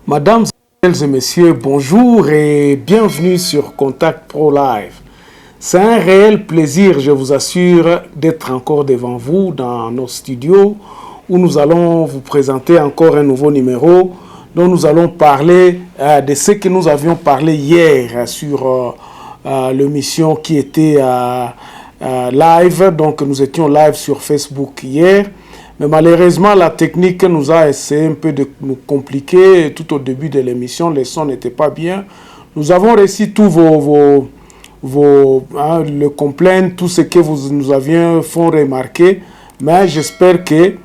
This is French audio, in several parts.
Mesdames et messieurs, bonjour et bienvenue sur Contact Pro Live. C'est un réel plaisir, je vous assure, d'être encore devant vous dans nos studios où nous allons vous présenter encore un nouveau numéro dont nous allons parler de ce que nous avions parlé hier sur l'émission qui était live. Donc nous étions live sur Facebook hier. Mais malheureusement, la technique nous a essayé un peu de nous compliquer. Tout au début de l'émission, les sons n'étaient pas bien. Nous avons reçu tous le complaint, tout ce que vous nous aviez fait remarquer. Mais j'espère que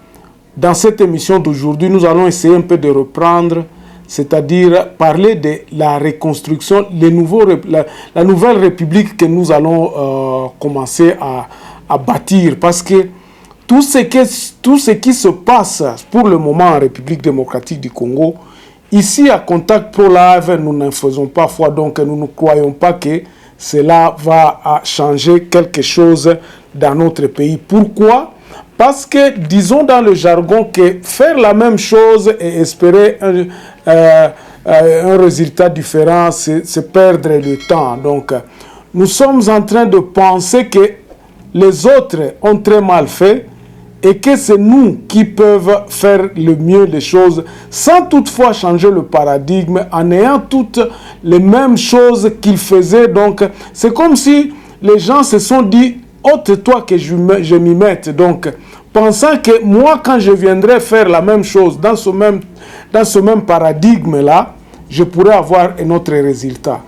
dans cette émission d'aujourd'hui, nous allons essayer un peu de reprendre, c'est-à-dire parler de la reconstruction, la nouvelle république que nous allons commencer à bâtir. Parce que tout ce qui se passe pour le moment en République démocratique du Congo, ici à Contact Pro Live, nous ne faisons pas foi, donc nous ne croyons pas que cela va changer quelque chose dans notre pays. Pourquoi? Parce que, disons dans le jargon, que faire la même chose et espérer un résultat différent, c'est perdre le temps. Donc, nous sommes en train de penser que les autres ont très mal fait, et que c'est nous qui peuvent faire le mieux les choses sans toutefois changer le paradigme en ayant toutes les mêmes choses qu'ils faisaient. Donc, c'est comme si les gens se sont dit « ôte-toi que je m'y mette ». Donc, pensant que moi, quand je viendrais faire la même chose dans ce même paradigme-là, je pourrais avoir un autre résultat.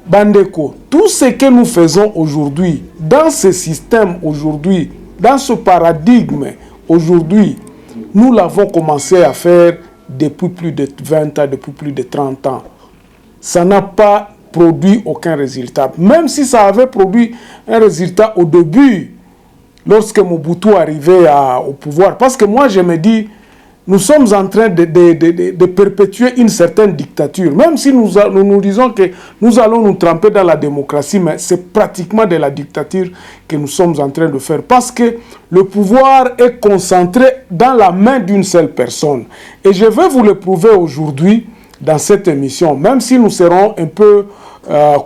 Bandeko, tout ce que nous faisons aujourd'hui, dans ce système aujourd'hui, dans ce paradigme, aujourd'hui, nous l'avons commencé à faire depuis plus de 20 ans, depuis plus de 30 ans. Ça n'a pas produit aucun résultat. Même si ça avait produit un résultat au début, lorsque Mobutu arrivait au pouvoir. Parce que moi, je me dis, nous sommes en train de perpétuer une certaine dictature. Même si nous disons que nous allons nous tremper dans la démocratie, mais c'est pratiquement de la dictature que nous sommes en train de faire. Parce que le pouvoir est concentré dans la main d'une seule personne. Et je vais vous le prouver aujourd'hui dans cette émission. Même si nous serons un peu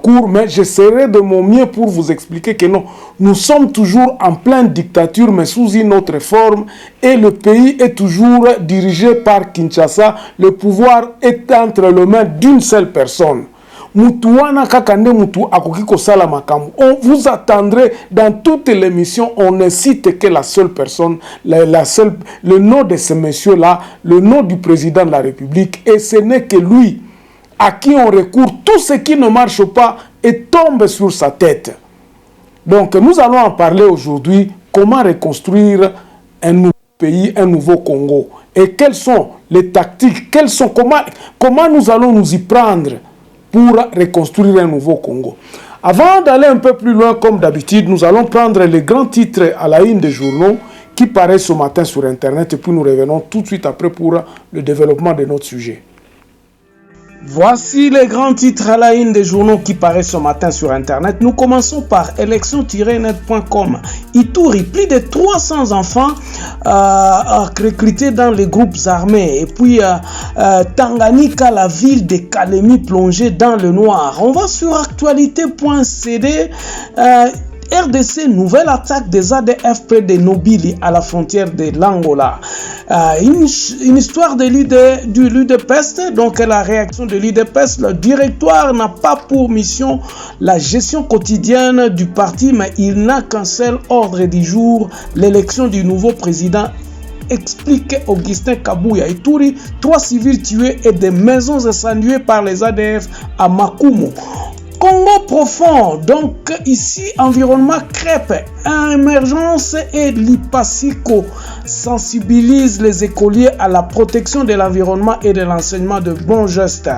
court, mais j'essaierai de mon mieux pour vous expliquer que non, nous sommes toujours en pleine dictature, mais sous une autre forme, et le pays est toujours dirigé par Kinshasa. Le pouvoir est entre les mains d'une seule personne. On vous attendrez dans toutes les émissions, on ne cite que la seule personne, le nom de ce monsieur-là, le nom du président de la République, et ce n'est que lui à qui on recourt, tout ce qui ne marche pas et tombe sur sa tête. Donc nous allons en parler aujourd'hui, comment reconstruire un nouveau pays, un nouveau Congo. Et quelles sont les tactiques, comment nous allons nous y prendre pour reconstruire un nouveau Congo. Avant d'aller un peu plus loin, comme d'habitude, nous allons prendre les grands titres à la une des journaux qui paraissent ce matin sur Internet et puis nous revenons tout de suite après pour le développement de notre sujet. Voici les grands titres à la une des journaux qui paraissent ce matin sur Internet. Nous commençons par élection-net.com. Ituri, plus de 300 enfants recrutés dans les groupes armés. Et puis Tanganyika, la ville de Kalemi plongée dans le noir. On va sur actualité.cd. RDC, nouvelle attaque des ADF près de Nobili à la frontière de l'Angola. Une histoire de l'UDPS, donc la réaction de l'UDPS. Le directoire n'a pas pour mission la gestion quotidienne du parti, mais il n'a qu'un seul ordre du jour, l'élection du nouveau président, explique Augustin Kabouya. Ituri, 3 civils tués et des maisons incendiées par les ADF à Makumu. Congo profond, donc ici environnement crêpe, émergence et l'IPASICO sensibilise les écoliers à la protection de l'environnement et de l'enseignement de bons gestes.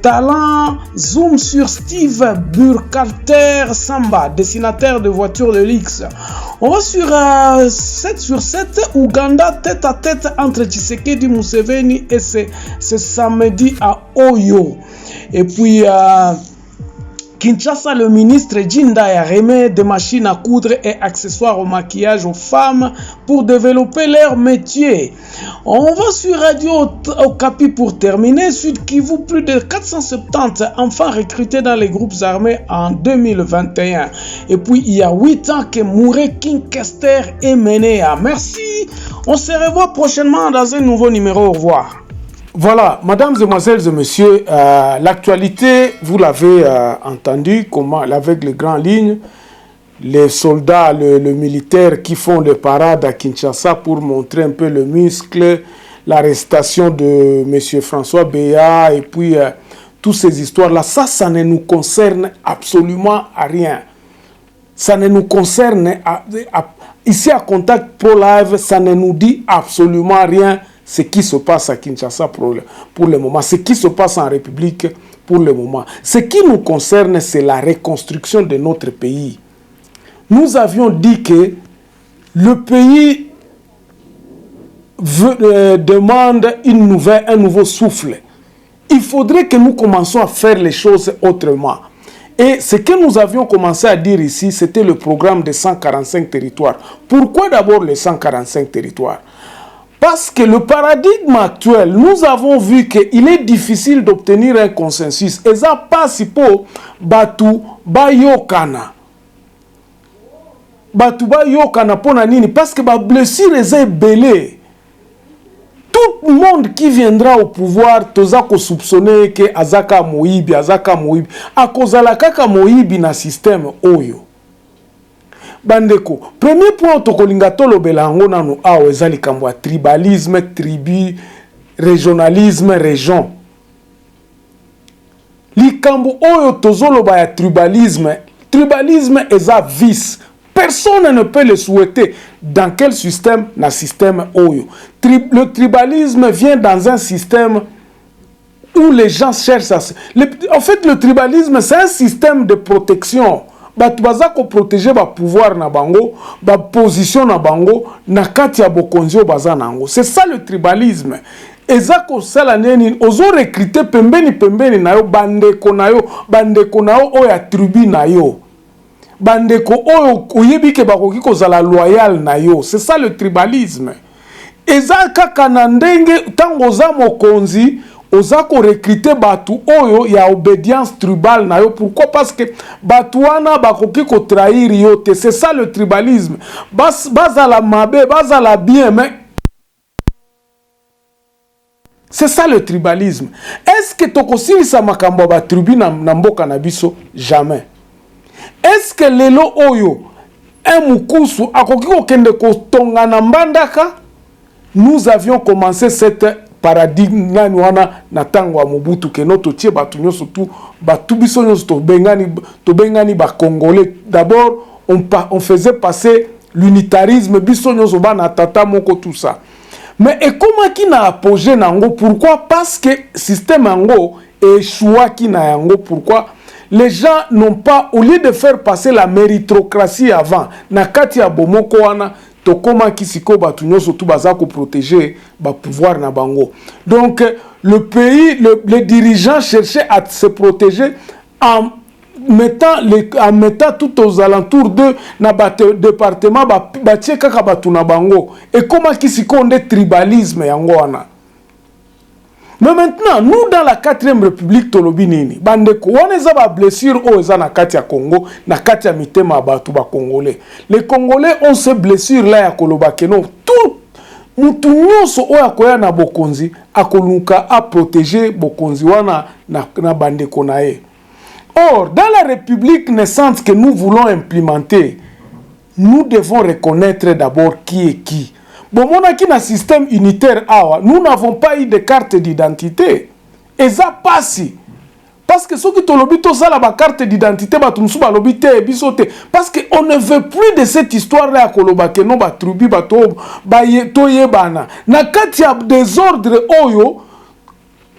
Talent, zoom sur Steve Burkhalter Samba, dessinateur de voitures de luxe. On va sur 7 sur 7, Ouganda, tête à tête entre Tshisekedi Museveni et c'est samedi à Oyo. Et puis Kinshasa, le ministre Jindaya remet des machines à coudre et accessoires au maquillage aux femmes pour développer leur métier. On va sur Radio Okapi pour terminer. Sud Kivu, plus de 470 enfants recrutés dans les groupes armés en 2021. Et puis, il y a 8 ans que Mouré Kinkester est mené à. Merci. On se revoit prochainement dans un nouveau numéro. Au revoir. Voilà, mesdames, mesdemoiselles et messieurs, l'actualité, vous l'avez entendu, comment, avec les grandes lignes, les soldats, le militaire qui font les parades à Kinshasa pour montrer un peu le muscle, l'arrestation de M. François Béat et puis toutes ces histoires-là, ça ne nous concerne absolument à rien. Ça ne nous concerne, ici à Contact Pro Live, ça ne nous dit absolument rien. Ce qui se passe à Kinshasa pour le moment, ce qui se passe en République pour le moment. Ce qui nous concerne, c'est la reconstruction de notre pays. Nous avions dit que le pays demande un nouveau souffle. Il faudrait que nous commencions à faire les choses autrement. Et ce que nous avions commencé à dire ici, c'était le programme des 145 territoires. Pourquoi d'abord les 145 territoires ? Parce que le paradigme actuel, nous avons vu qu'il est difficile d'obtenir un consensus. Et ça passe pour Batu Bayokana. Batu Bayokana pour nini parce que les blessures sont belées. Tout le monde qui viendra au pouvoir, tozako soupçonner que Azaka Moïbi. A cause de la kaka Moïbi na système Oyo. Bandeko, premier point tokolinga tolobela yango nanu awa eza likambo ya tribalisme, tribu, régionalisme, région. Likambo oyo tozoloba ya tribalisme eza vice. Personne ne peut le souhaiter. Dans quel système? Na système oyo. Le tribalisme vient dans un système où les gens cherchent à... En fait, le tribalisme, c'est un système de protection. Batu baza ko protéger ba pouvoir na bango, ba position na bango, na kati ya bokonzi o baza nango. C'est ça le tribalisme. Eza ko sala neni ozo recruter pembeni na yo bandeko na yo oya tribu na yo. Bandeko oyo oyebi ke bakoki kozala loyal na yo. C'est ça le tribalisme. Eza kaka na ndenge tango za mokonzi ozako recruter batu oyo ya obédience tribale na yo. Pourquoi? Parce que batu wana bakoki ko trahir yo te. C'est ça le tribalisme. Bazala mabe, bazala bien, mais c'est ça le tribalisme. Est-ce que tokosilisa makambo ba tribu na mboka na biso? Jamais. Est-ce que lelo oyo un mukusu akoki kokende kotonga na mbandaka? Nous avions commencé cette paradigme nani wana na tango wa Mobutu ke noto tie batu nyoso tu batu biso nyoso to bengani ba congolais. D'abord on faisait passer l'unitarisme biso nyoso ba na tata moko tout ça. Mais et comment qui na apogé nango? Pourquoi? Parce que système yango échoua qui na yango. Pourquoi? Les gens n'ont pas, au lieu de faire passer la méritocratie avant, na kati ya bomoko wana to koma kisiko batu nyoso tu bazako protéger ba pouvoir na bango. Donc le pays, les dirigeants cherchaient à se protéger en mettant tout aux alentours de na département ba tie kaka batu na bango. Et comment kisiko on est tribalisme yango wana. Mais maintenant, nous dans la 4e République Tolobi nini, bandeko, on est à blessure au na kati ya Congo, na kati ya mitema batu ba Congolais. Les Congolais ont ces blessures là ya koloba keno. Tout mutu nyonso oya koya na bokonzi akoluka a protéger bokonzi wana na bandeko na ye. Or, dans la République naissante que nous voulons implémenter, nous devons reconnaître d'abord qui est qui. Bon, on a qui un système unitaire, nous n'avons pas eu de carte d'identité. Et ça passe. Parce que ceux qui ont l'obité, ça la carte d'identité, parce qu'on ne veut plus de cette histoire-là, que non, tribu, na kati ya désordre oyo,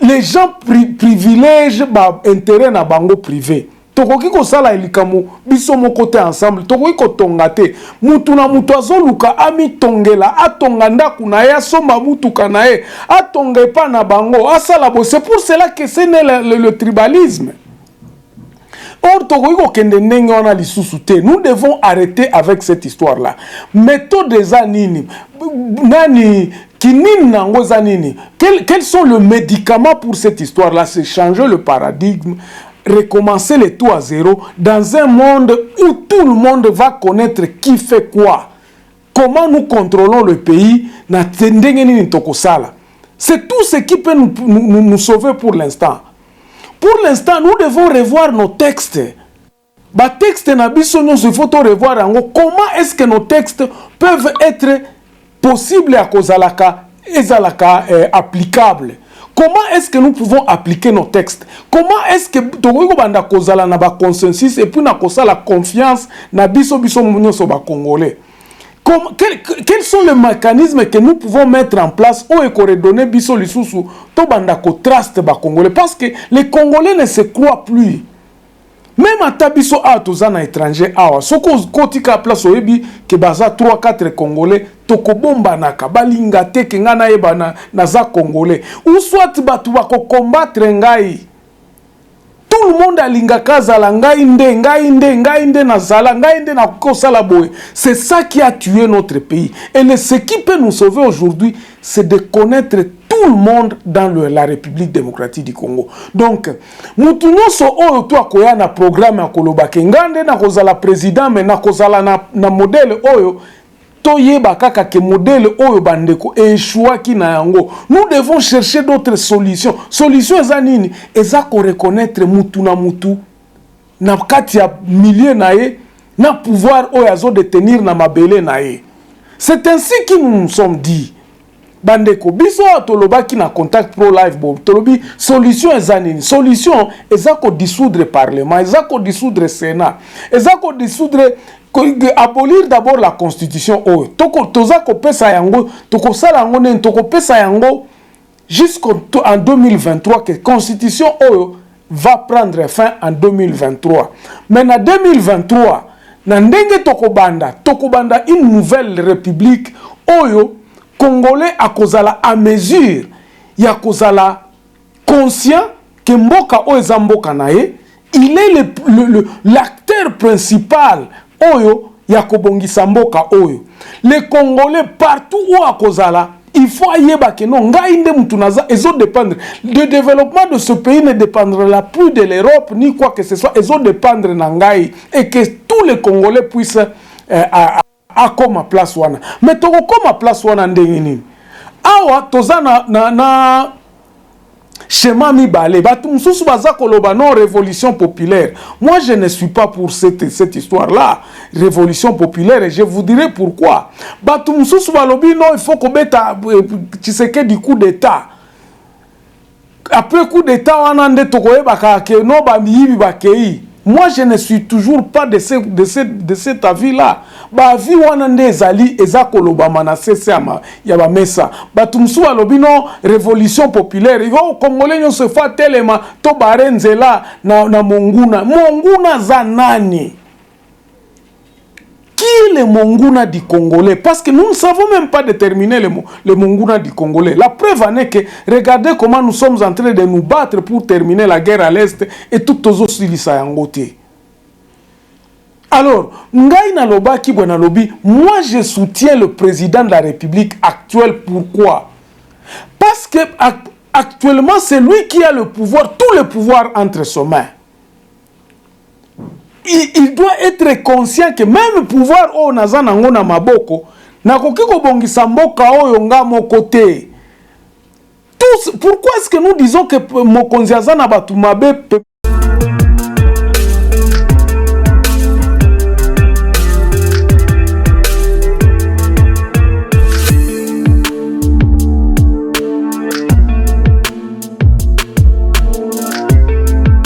les gens privilègent intérêt na bango privé. Tokoki ko sala elikamu biso mo côté ensemble tokoki ko tongate mutu na mutu azoluka ami tongela atonga ndaku na ya somba mutu kanae atonga pa na bango asala bo. C'est pour cela que c'est le tribalisme. Or, nous devons arrêter avec cette histoire-là. Méthode des anini, nani, quels sont les médicaments pour cette histoire-là? C'est changer le paradigme, recommencer les tout à zéro dans un monde où tout le monde va connaître qui fait quoi. Comment nous contrôlons le pays? C'est tout ce qui peut nous sauver pour l'instant. Pour l'instant, nous devons revoir nos textes. Les textes, il faut revoir. Comment est-ce que nos textes peuvent être possibles à cause applicables? Comment est-ce que nous pouvons appliquer nos textes? Comment est-ce que nous avons consensus et puis nous avons la confiance dans les Congolais? Quels sont les mécanismes que nous pouvons mettre en place pour redonner biso lisusu to bandako trust ba Congolais, parce que les Congolais ne se croient plus. Même à tabiso a tozana étranger awa soko kotika place oyebi ke baza 3-4 Congolais tokobomba naka balinga te ke ngana yeba na za Congolais ou soit batu bako combattre ngai. Tout le monde a lingakazala ngai nde nazala ngai nde na kosala boy. C'est ça qui a tué notre pays. Et ce qui peut nous sauver aujourd'hui, c'est de connaître tout le monde dans la République démocratique du Congo. Donc, mutu nyonso oyo to akoya na programme ya kolobake ngande na kozala président mais na kozala na modèle oyo toyeba kaka ke modèle oyo bandeko échoua ki na yango. Nous devons chercher d'autres solutions. Solution eza nini? Eza ko reconnaître mutu na kati ya milieu na ye na pouvoir oyo azo détenir na mabele na ye. C'est ainsi que nous nous sommes dit. Bandeko biso tolobaki na Contact Pro Live bo tolobi solution eza nini? Solution eza ko dissoudre parlement, eza ko dissoudre Sénat, eza ko dissoudre abolir d'abord la constitution oyo. Toza ko pesa yango, toko sala yango nen toko pesa yango jusqu'en 2023 que constitution oyo va prendre fin en 2023. Mais en 2023 na ndenge toko banda une nouvelle république oyo Congolais a kozala à mesure ya kozala conscient que mboka oyo eza mboka na ye, il est l'acteur principal oyo ya kobongisa mboka oyo. Les Congolais partout où a kozala, il faut ayeba que non ngai nde mutu naza ezo dépendre. Le développement de ce pays ne dépendra plus de l'Europe ni quoi que ce soit, ezo dépendre na ngai, et que tous les Congolais puissent a comme place wana. Mais toko comme place wana ndenge nini? Awa toza na schéma mibale. Batu mususu baza koloba non révolution populaire. Moi je ne suis pas pour cette histoire-là, révolution populaire, et je vous dirai pourquoi. Batu mususu balobi non il faut kobeta Tshisekedi coup d'état. Après coup d'état wana nde tokoyeba ke no ba miyibi bakei. Moi, je ne suis toujours pas de cet avis-là. Ba vie wana nde ezali ezakoloba manasese ya ba mesa. Batumsu alobino révolution populaire. Yo Congolais nyo se fa telema to barenzela na Monguna. Monguna za nani? Qui est le Monguna du Congolais? Parce que nous ne savons même pas déterminer le Monguna du Congolais. La preuve en est que regardez comment nous sommes en train de nous battre pour terminer la guerre à l'Est et tout aux autres yangote. Alors, Ngai Naloba Kibwana Lobi, moi je soutiens le président de la République actuelle. Pourquoi? Parce que actuellement c'est lui qui a le pouvoir, tout le pouvoir entre ses mains. Il doit être conscient que même le pouvoir au nazana ngona maboko na kokiko bongisa mboka oyo nga mokote. Pourquoi est-ce que nous disons que mokonzi azana batu mabe